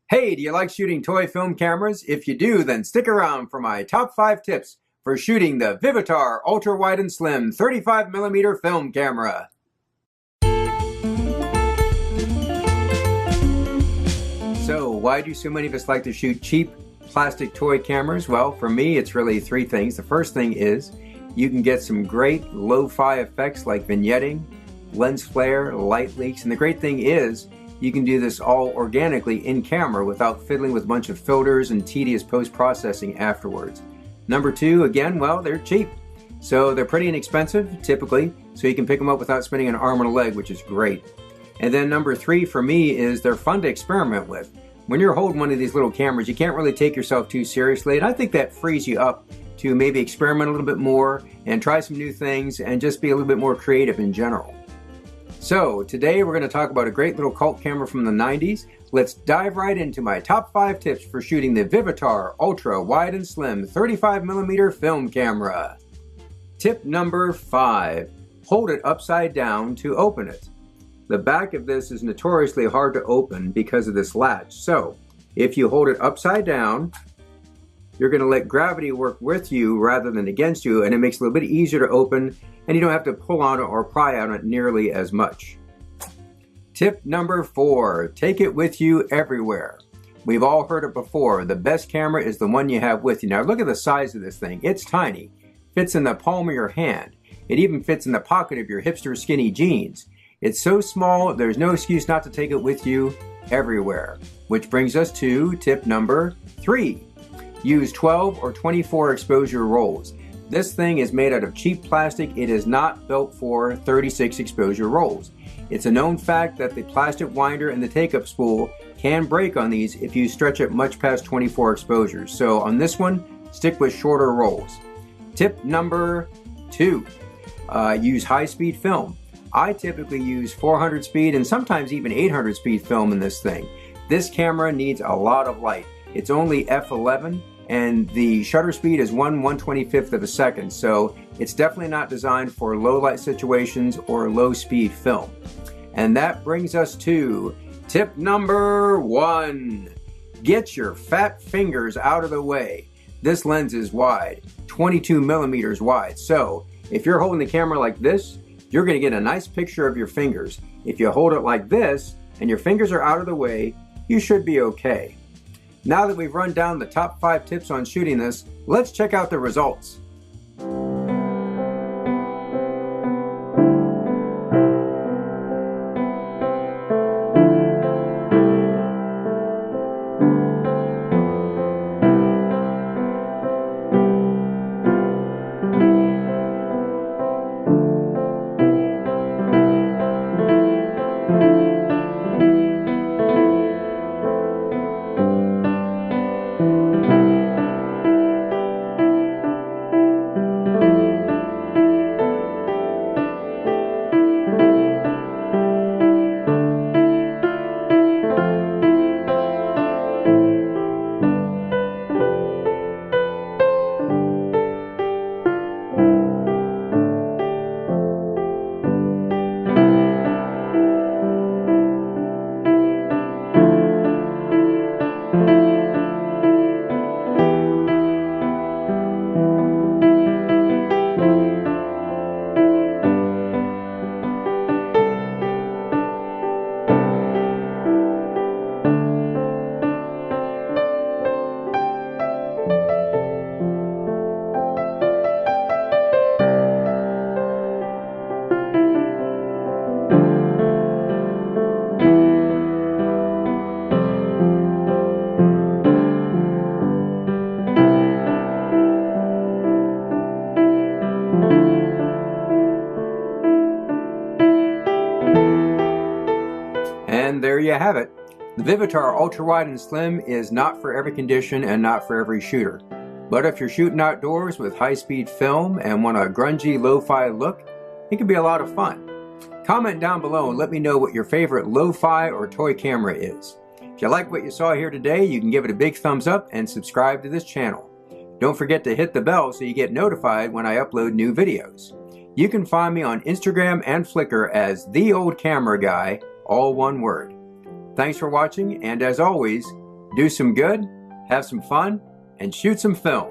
Hey, do you like shooting toy film cameras? If you do, then stick around for my top 5 tips for shooting the Vivitar Ultra Wide and Slim 35mm film camera. So, why do so many of us like to shoot cheap plastic toy cameras? Well, for me, it's really 3 things. The first thing is you can get some great lo-fi effects like vignetting, lens flare, light leaks, and the great thing is you can do this all organically in camera without fiddling with a bunch of filters and tedious post-processing afterwards. Number 2, again, well, they're cheap. So they're pretty inexpensive, typically, so you can pick them up without spending an arm and a leg, which is great. And then number 3 for me is they're fun to experiment with. When you're holding one of these little cameras, you can't really take yourself too seriously, and I think that frees you up to maybe experiment a little bit more and try some new things and just be a little bit more creative in general. So today we're going to talk about a great little cult camera from the 90s. Let's dive right into my top 5 tips for shooting the Vivitar Ultra Wide and Slim 35mm film camera. Tip number 5, hold it upside down to open it. The back of this is notoriously hard to open because of this latch. So if you hold it upside down, you're going to let gravity work with you rather than against you, and it makes it a little bit easier to open, and you don't have to pull on it or pry on it nearly as much. Tip number 4, take it with you everywhere. We've all heard it before. The best camera is the one you have with you. Now look at the size of this thing. It's tiny. Fits in the palm of your hand. It even fits in the pocket of your hipster skinny jeans. It's so small, there's no excuse not to take it with you everywhere. Which brings us to tip number 3. Use 12 or 24 exposure rolls. This thing is made out of cheap plastic. It is not built for 36 exposure rolls. It's a known fact that the plastic winder and the take-up spool can break on these if you stretch it much past 24 exposures. So on this one, stick with shorter rolls. Tip number 2, use high-speed film. I typically use 400 speed and sometimes even 800 speed film in this thing. This camera needs a lot of light. It's only f11 and the shutter speed is 1/125th of a second, so it's definitely not designed for low light situations or low speed film. And that brings us to tip number 1. Get your fat fingers out of the way. This lens is wide, 22 millimeters wide, so if you're holding the camera like this, you're going to get a nice picture of your fingers. If you hold it like this and your fingers are out of the way, you should be okay. Now that we've run down the top 5 tips on shooting this, let's check out the results. And there you have it. The Vivitar Ultra Wide and Slim is not for every condition and not for every shooter. But if you're shooting outdoors with high-speed film and want a grungy lo-fi look, it can be a lot of fun. Comment down below and let me know what your favorite lo-fi or toy camera is. If you like what you saw here today, you can give it a big thumbs up and subscribe to this channel. Don't forget to hit the bell so you get notified when I upload new videos. You can find me on Instagram and Flickr as The Old Camera Guy, all one word. Thanks for watching, and as always, do some good, have some fun, and shoot some film.